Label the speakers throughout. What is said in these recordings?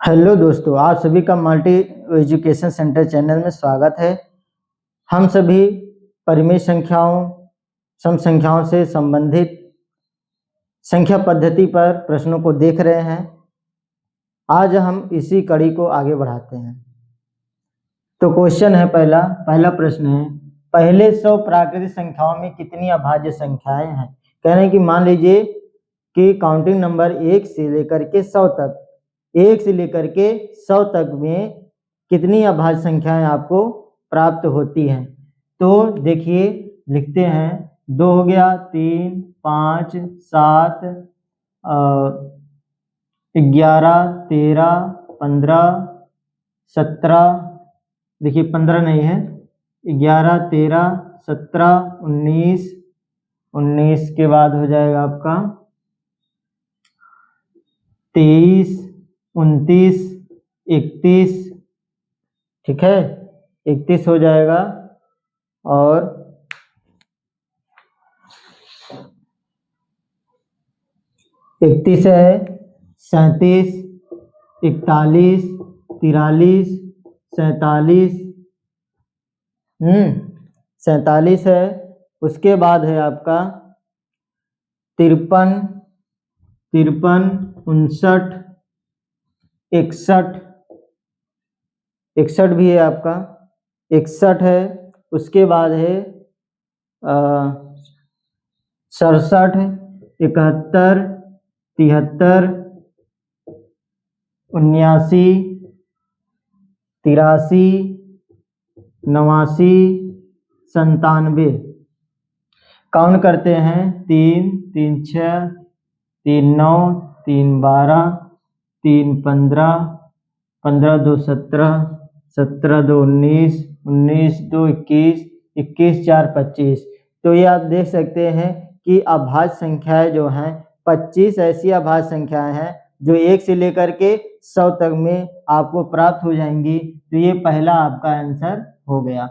Speaker 1: Hello दोस्तों, आप सभी का मल्टी एजुकेशन सेंटर चैनल में स्वागत है। हम सभी परिमेय संख्याओं, सम संख्याओं से संबंधित संख्या पद्धति पर प्रश्नों को देख रहे हैं। आज हम इसी कड़ी को आगे बढ़ाते हैं। तो क्वेश्चन है पहला प्रश्न है, पहले 100 प्राकृतिक संख्याओं में कितनी अभाज्य संख्याएं हैं। कह रहे हैं कि मान लीजिए कि काउंटिंग नंबर 1 से लेकर के 100 तक, 1 से लेकर के 100 तक में कितनी अभाज्य संख्याएं आपको प्राप्त होती हैं। तो देखिए, लिखते हैं 2 हो गया, 3, 5, 7, 11, 13, 15, 17, देखिए 15 नहीं है, 11, 13, 17, 19, 19 के बाद हो जाएगा आपका 23, 29, 31, ठीक है, 31 हो जाएगा, और 31 है, 37, 41, 43, 47, 47 है। उसके बाद है आपका 53, 53, 59, 61, 61 भी है आपका, 61 है। उसके बाद है 67, 71, 73, 79, 83, 89, 97। काउंट करते हैं, 3, 3, 6, 3, 9, 3, 12, 3, 15, 15, 2, 17, 17, 2, 19, 19, 2, 21, 21, 4, 25। तो ये आप देख सकते हैं कि अभाज्य संख्याएं जो हैं 25 ऐसी अभाज्य संख्याएं हैं जो 1 से लेकर के 100 तक में आपको प्राप्त हो जाएंगी। तो ये पहला आपका आंसर हो गया।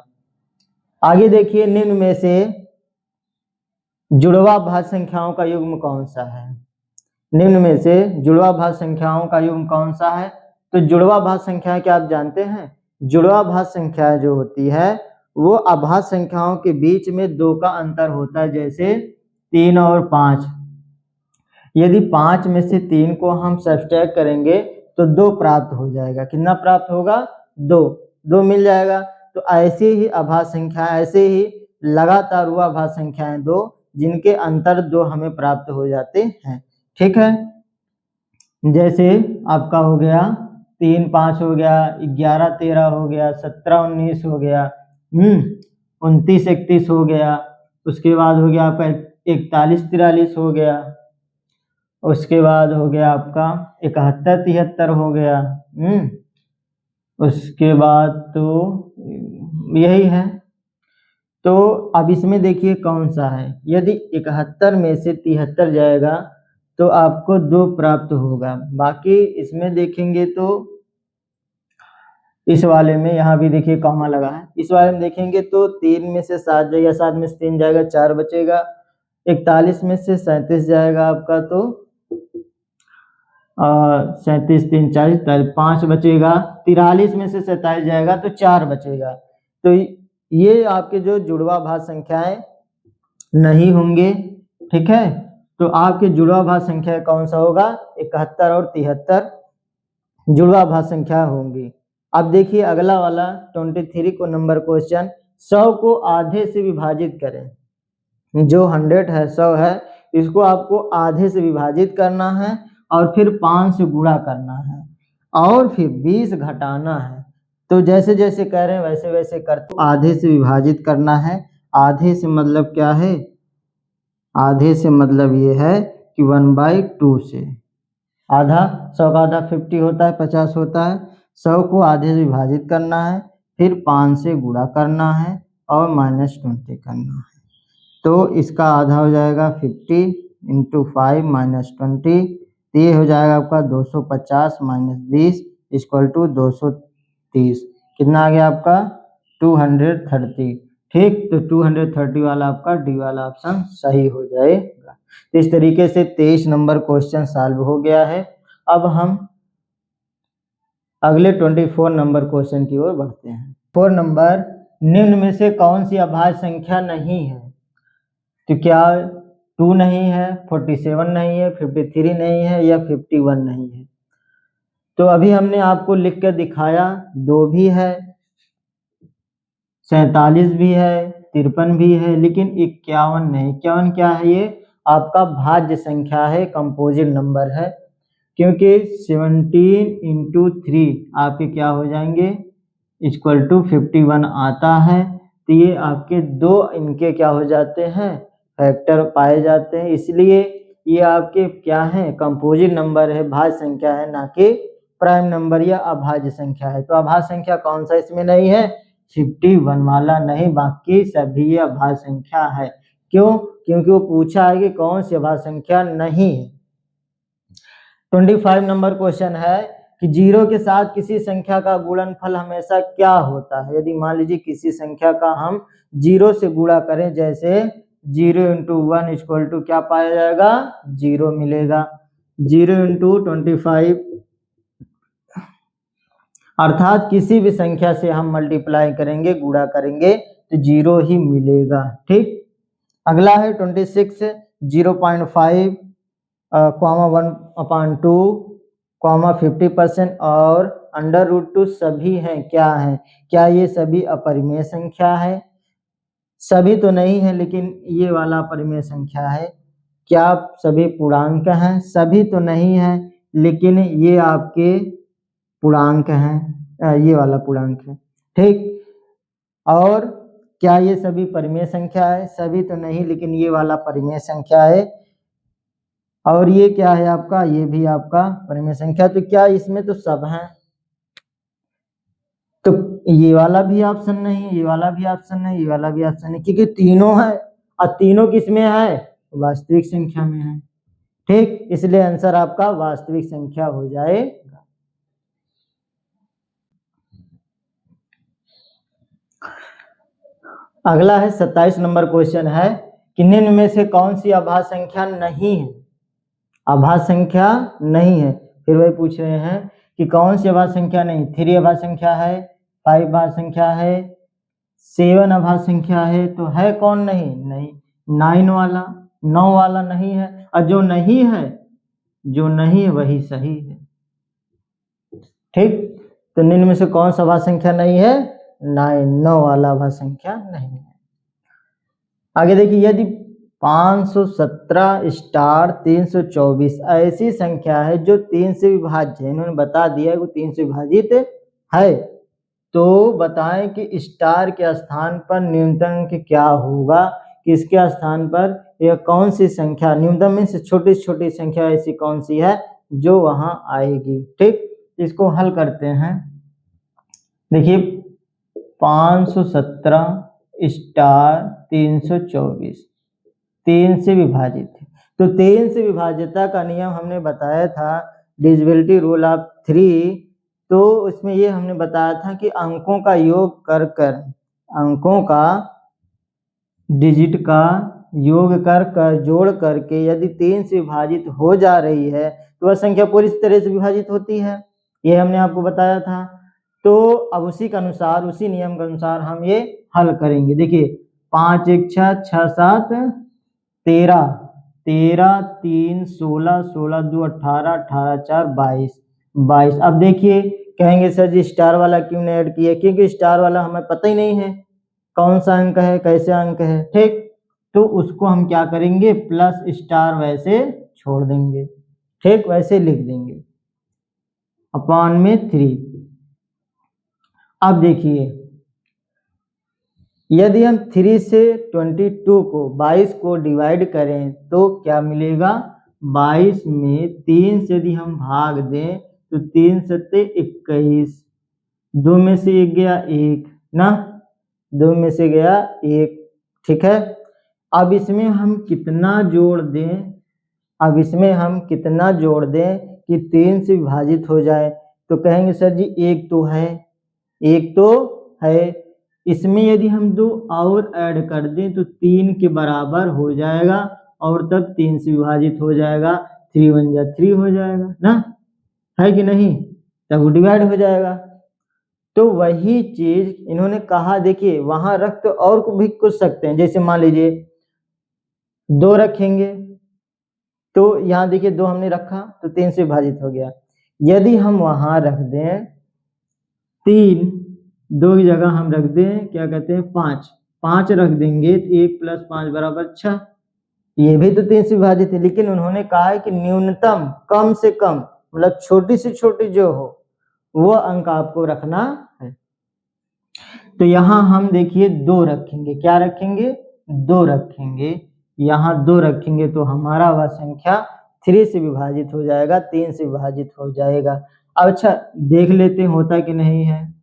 Speaker 1: आगे देखिए, निम्न में से जुड़वा भाज्य संख्याओं का युग्म कौन सा है। निम्न में से जुड़वा भाज्य संख्याओं का युग्म कौन सा है। तो जुड़वा भाज्य संख्याएं क्या आप जानते हैं। जुड़वा भाज्य संख्याएं जो होती है वो अभाज्य संख्याओं के बीच में 2 का अंतर होता है, जैसे 3 और 5। यदि 5 में से 3 को हम सब्ट्रैक्ट करेंगे तो 2 प्राप्त हो जाएगा। कितना प्राप्त होगा, 2 मिल जाएगा। तो ऐसी ही अभाज्य संख्या, ऐसे ही लगातार हुआ अभाज्य संख्याएं 2 जिनके अंतर 2 हमें प्राप्त हो जाते हैं, ठीक है। जैसे आपका हो गया 3, 5 हो गया, 11, 13 हो गया, 17, 19 हो गया, 29, 31 हो गया। उसके बाद हो गया आपका 41, 43 हो गया। उसके बाद हो गया आपका 71, 73 हो गया। उसके बाद तो यही है। तो अब इसमें देखिए कौन सा है। यदि 71 में से 73 जाएगा तो आपको 2 प्राप्त होगा। बाकी इसमें देखेंगे तो इस वाले में, यहाँ भी देखिए कॉमा लगा है, इस वाले में देखेंगे तो 3 में से 7 जाएगा, 7 में से 3 जाएगा, 4 बचेगा। 41 में से 37 जाएगा आपका, तो 37, 3, 40, 5 बचेगा। 43 में से 27 जाएगा तो 4 बचेगा। तो ये आपके जो जुड़वा भाज्य संख्याएं नहीं होंगे, ठीक है। तो आपके जुड़वा भाज्य संख्या कौन सा होगा, 71 और 73 जुड़वा भाज्य संख्या होंगी। अब देखिए अगला वाला 23 को नंबर क्वेश्चन, 100 को आधे से विभाजित करें। जो 100 है, 100 है, इसको आपको आधे से विभाजित करना है और फिर 5 से गुणा करना है और फिर 20 घटाना है। तो जैसे जैसे कह रहे हैं वैसे वैसे करते, आधे से विभाजित करना है। आधे से मतलब क्या है, आधे से मतलब ये है कि 1/2 से। आधा, 100 का आधा 50 होता है, 50 होता है। 100 को आधे से विभाजित करना है, फिर 5 से गुणा करना है और -20 करना है। तो इसका आधा हो जाएगा 50 × 5 -20। तो ये हो जाएगा आपका 250 - 20 = 230। कितना आ गया आपका, 230। ठीक, तो 230 वाला आपका डी वाला ऑप्शन सही हो जाएगा। इस तरीके से 23 नंबर क्वेश्चन सॉल्व हो गया है। अब हम अगले 24 नंबर क्वेश्चन की ओर बढ़ते हैं। 4 नंबर, निम्न में से कौन सी अभाज्य संख्या नहीं है? तो क्या 2 नहीं है, 47 नहीं है, 53 नहीं है या 51 नहीं है? तो अभी हमने आपको लिख कर दिखाया, 2 भी है, 47 भी है, 53 भी है, लेकिन 51 नहीं। 51 क्या है? ये आपका भाज्य संख्या है, कंपोजिट नंबर है, क्योंकि 17 इंटू 3 आपके क्या हो जाएंगे, इक्वल टू 51 आता है। तो ये आपके 2 इनके क्या हो जाते हैं, फैक्टर पाए जाते हैं, इसलिए ये आपके क्या है, कंपोजिट नंबर है, भाज्य संख्या है, ना कि प्राइम नंबर या अभाज्य संख्या है। तो अभाज्य संख्या कौन सा इसमें नहीं है? 51 वाला नहीं, बाकी सभी ये अभाज्य संख्या है। क्यों? क्योंकि वो पूछा है कि कौन सी अभाज्य संख्या नहीं है। 25 नंबर क्वेश्चन है कि 0 के साथ किसी संख्या का गुणनफल हमेशा क्या होता है? यदि मान लीजिए किसी संख्या का हम 0 से गुणा करें, जैसे 0 इंटू 1 इक्वल टू क्या पाया जाएगा? 0 मिलेगा। 0 इंटू 25 अर्थात किसी भी संख्या से हम मल्टीप्लाई करेंगे, गुणा करेंगे, तो 0 ही मिलेगा। ठीक, अगला है 26, 0.5, 1/2, 50% और √2 सभी हैं, क्या हैं? क्या ये सभी अपरिमेय संख्या है? सभी तो नहीं है, लेकिन ये वाला अपरिमेय संख्या है। क्या सभी पूर्णांक हैं? सभी तो नहीं है, लेकिन ये आपके पूर्णांक हैं, ये वाला पूर्णांक है। ठीक, और क्या ये सभी परिमेय संख्या है? सभी तो नहीं, लेकिन ये वाला परिमेय संख्या है। और ये क्या है आपका? ये भी आपका परिमेय संख्या। तो क्या इसमें तो सब हैं? तो ये वाला भी ऑप्शन नहीं है, ये वाला भी ऑप्शन नहीं, ये वाला भी ऑप्शन नहीं, क्योंकि तीनों है, और तीनों किस में है? वास्तविक संख्या में है। ठीक, इसलिए आंसर आपका वास्तविक संख्या हो जाएगा। अगला है 27 नंबर क्वेश्चन है कि निम्न में से कौन सी अभाज्य संख्या नहीं है? अभाज्य संख्या नहीं है। फिर वही पूछ रहे हैं कि कौन सी अभाज्य संख्या नहीं? 3 अभाज्य संख्या है, 5 अभाज्य संख्या है, 7 अभाज्य संख्या है, तो है कौन नहीं? नहीं, 9 वाला नहीं है। और जो नहीं है, जो नहीं है वही सही है। ठीक, तो निम्न में से कौन सा अभाज्य संख्या नहीं है? 9 वाला अभाज्य संख्या नहीं है। आगे देखिए, यदि 517 स्टार 324 ऐसी संख्या है जो 3 से विभाज्य है, इन्होंने बता दिया है वो 3 से विभाजित है, तो बताएं कि स्टार के स्थान पर न्यूनतम अंक क्या होगा? किसके स्थान पर? यह कौन सी संख्या, न्यूनतम में से छोटी से छोटी संख्या ऐसी कौन सी है जो वहां आएगी? ठीक, इसको हल करते हैं। देखिए, 517 स्टार 324 3 से विभाजित है, तो 3 से विभाज्यता का नियम हमने बताया था, डिविजिबिलिटी रूल ऑफ 3। तो इसमें ये हमने बताया था कि अंकों का योग कर कर, अंकों का, डिजिट का योग कर कर, जोड़ करके यदि 3 से विभाजित हो जा रही है तो वह संख्या पूरी तरह से विभाजित होती है, ये हमने आपको बताया था। तो अब उसी के अनुसार, उसी नियम के अनुसार हम ये हल करेंगे। देखिए, 5 1 6 6 7 13, 13 3 16, 16 2 18, 18 4 22, 22। अब देखिए, कहेंगे सर जी स्टार वाला क्यों नहीं ऐड किया? क्योंकि स्टार वाला हमें पता ही नहीं है कौन सा अंक है, कैसे अंक है। ठीक, तो उसको हम क्या करेंगे? प्लस स्टार वैसे छोड़ देंगे। ठीक, वैसे लिख देंगे अपॉन में 3। अब देखिए, यदि हम 3 से 22 को डिवाइड करें तो क्या मिलेगा? 22 में 3 से यदि हम भाग दें तो 3 सत्ते 21, 2 में से 1 गया 1 ना, 2 में से गया 1। ठीक है, अब इसमें हम कितना जोड़ दें? अब इसमें हम कितना जोड़ दें कि 3 से विभाजित हो जाए? तो कहेंगे सर जी 1 तो है, 1 तो है। इसमें यदि हम 2 और ऐड कर दें तो 3 के बराबर हो जाएगा, और तब 3 से विभाजित हो जाएगा, 3 1 जा 3 हो जाएगा ना, है कि नहीं? तब वो डिवाइड हो जाएगा। तो वही चीज इन्होंने कहा, देखिए वहां रख तो और को भी कुछ सकते हैं, जैसे मान लीजिए 2 रखेंगे, तो यहाँ देखिए 2 हमने रखा तो 3 से विभाजित हो गया। यदि हम वहां रख दें 3, 2 की जगह हम रख दें क्या कहते हैं 5 रख देंगे तो 1 + 5 = 6, ये भी तो 3 से विभाजित है। लेकिन उन्होंने कहा है कि न्यूनतम कम से कम, मतलब छोटी से छोटी जो हो वो अंक आपको रखना है। तो यहाँ हम देखिए 2 रखेंगे, क्या रखेंगे 2 रखेंगे, यहाँ 2 रखेंगे तो हमारा वह संख्या 3 से विभाजित हो जाएगा, 3 से विभाजित हो जाएगा। अब अच्छा देख लेते हैं होता कि नहीं है।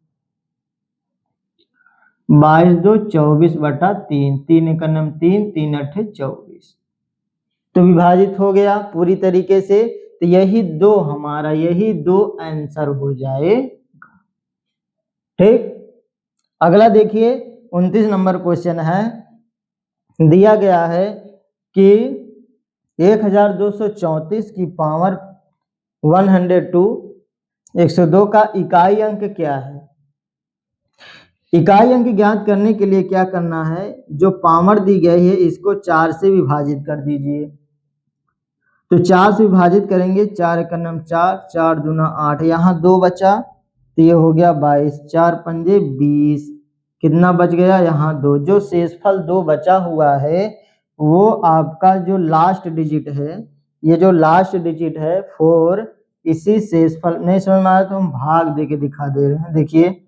Speaker 1: 22 2 24/3, 3 × 3, 3 8 24, तो विभाजित हो गया पूरी तरीके से। तो यही 2 हमारा, यही 2 आंसर हो जाएगा। ठीक, अगला देखिए 29 नंबर क्वेश्चन है, दिया गया है कि 1234 की पावर 102 102 का इकाई अंक क्या है। इकाई अंक ज्ञात करने के लिए क्या करना है, जो पावर दी गई है इसको 4 से विभाजित कर दीजिए। तो 4 से विभाजित करेंगे, 4 × 4, 4 दूना 8, यहाँ 2 बचा तो ये हो गया 22, 4 पंजे 20, कितना बच गया यहाँ 2। जो शेषफल 2 बचा हुआ है वो आपका जो लास्ट डिजिट है, ये जो लास्ट डिजिट है 4, इसी शेषफल नहीं समझ में आया तो हम भाग दे के दिखा दे रहे हैं। देखिए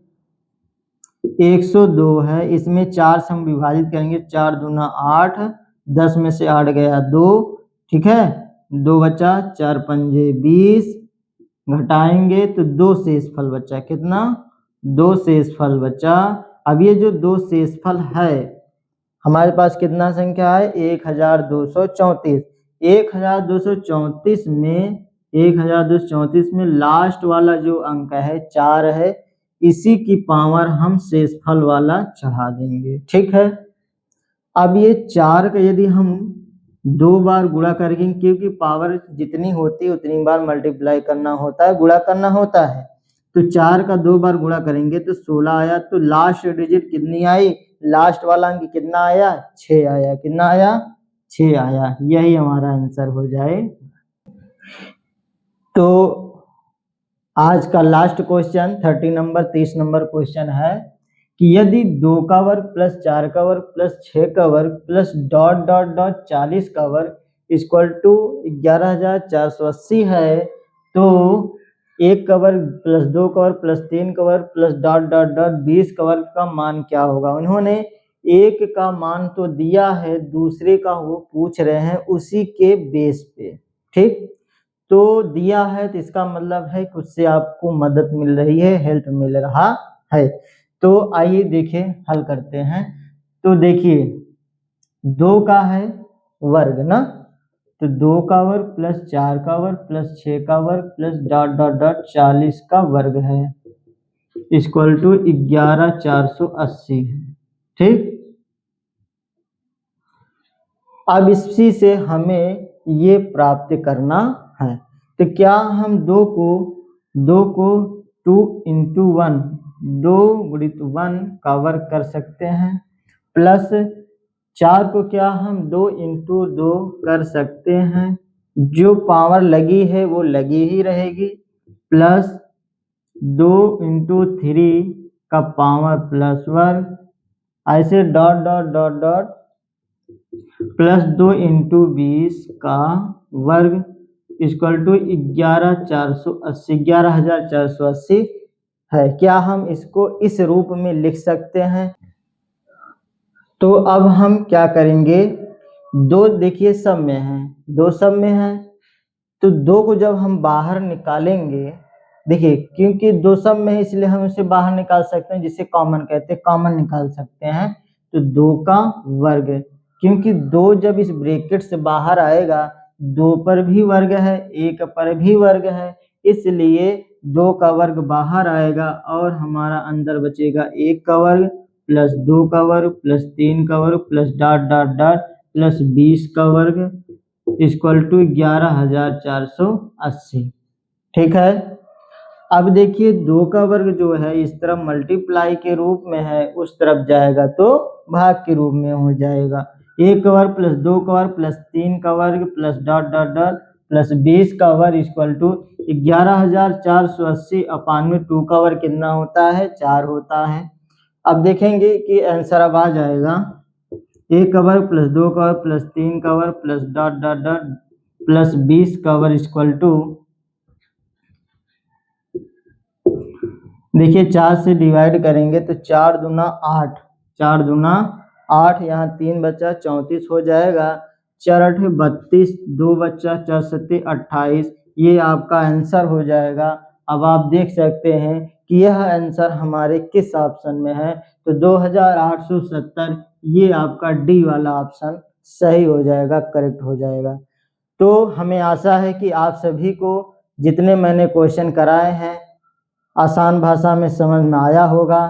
Speaker 1: 102 है, इसमें 4 से हम विभाजित करेंगे, 4 दूना 8, 10 में से 8 गया 2, ठीक है 2 बचा, 4 पंजे 20, घटाएंगे तो 2 शेषफल बचा, कितना 2 शेषफल बचा। अब ये जो 2 शेषफल है हमारे पास कितना संख्या है 1234, 1234 में लास्ट वाला जो अंक है 4 है, इसी की पावर हम शेषफल वाला चढ़ा देंगे, ठीक है। अब ये 4 का यदि हम 2 बार गुणा करेंगे, क्योंकि पावर जितनी होती है उतनी बार मल्टीप्लाई करना होता है, गुणा करना होता है, तो 4 का 2 बार गुणा करेंगे तो 16 आया। तो लास्ट डिजिट कितनी आई, लास्ट वाला अंक कितना आया 6 आया, कितना आया 6 आया, यही हमारा आंसर हो जाए। तो आज का लास्ट क्वेश्चन 30 नंबर क्वेश्चन है कि यदि 2 का वर्ग प्लस 4 का वर्ग प्लस 6 का वर्ग प्लस ... 40 का वर्ग इक्वल टू 11,480 है, तो 1 का वर्ग प्लस 2 का वर्ग प्लस 3 का वर्ग प्लस ... 20 का वर्ग का मान क्या होगा। उन्होंने एक का मान तो दिया है, दूसरे का वो पूछ रहे हैं उसी के बेस पे, ठीक। तो दिया है तो इसका मतलब है कि उससे आपको मदद मिल रही है, हेल्प मिल रहा है। तो आइए देखें हल करते हैं। तो देखिए 2 का है वर्ग ना, तो 2 का वर्ग प्लस 4 का वर्ग प्लस 6 का वर्ग प्लस ... 40 का वर्ग है इक्वल टू 11,480 है, ठीक। अब इसी से हमें ये प्राप्त करना है। तो क्या हम 2 को 2 × 1, 2 × 1 का वर्ग कर सकते हैं, प्लस 4 को क्या हम 2 × 2 कर सकते हैं, जो पावर लगी है वो लगी ही रहेगी, प्लस 2 × 3 का पावर प्लस वर्ग, ऐसे ... प्लस 2 × 20 का वर्ग इक्वल टू 11,480 है। क्या हम इसको इस रूप में लिख सकते हैं। तो अब हम क्या करेंगे, 2 देखिए सब में है, 2 सब में है, तो 2 को जब हम बाहर निकालेंगे, देखिए क्योंकि 2 सब में है इसलिए हम इसे बाहर निकाल सकते हैं, जिसे कॉमन कहते हैं, कॉमन निकाल सकते हैं। तो 2 का वर्ग, क्योंकि 2 जब इस ब्रैकेट से बाहर आएगा 2 पर भी वर्ग है 1 पर भी वर्ग है, इसलिए 2 का वर्ग बाहर आएगा और हमारा अंदर बचेगा 1 का वर्ग प्लस 2 का वर्ग प्लस 3 का वर्ग प्लस ... प्लस 20 का वर्ग इक्वल टू 11,480, ठीक है। अब देखिए 2 का वर्ग जो है इस तरफ मल्टीप्लाई के रूप में है, उस तरफ जाएगा तो भाग के रूप में हो जाएगा। 1 का वर्ग प्लस 2 का वर्ग प्लस 3 का वर्ग plus dot dot dot plus 20 का वर्ग इक्वल टू 11,480 अपान में 2 का वर्ग कितना होता है, 4 होता है। अब देखेंगे कि आंसर अब आ जाएगा 1 का वर्ग प्लस 2 का वर्ग प्लस 3 का वर्ग plus dot dot dot plus 20 का वर्ग इक्वल टू, देखिए 4 से डिवाइड करेंगे तो 4 दूना 8, 4 दूना 8, यहाँ 3 बचा 34 हो जाएगा, 4 8 32, 2 बचा 4 7 28, ये आपका आंसर हो जाएगा। अब आप देख सकते हैं कि यह आंसर हमारे किस ऑप्शन में है, तो 2870, ये आपका डी वाला ऑप्शन सही हो जाएगा, करेक्ट हो जाएगा। तो हमें आशा है कि आप सभी को जितने मैंने क्वेश्चन कराए हैं आसान भाषा में समझ में आया होगा।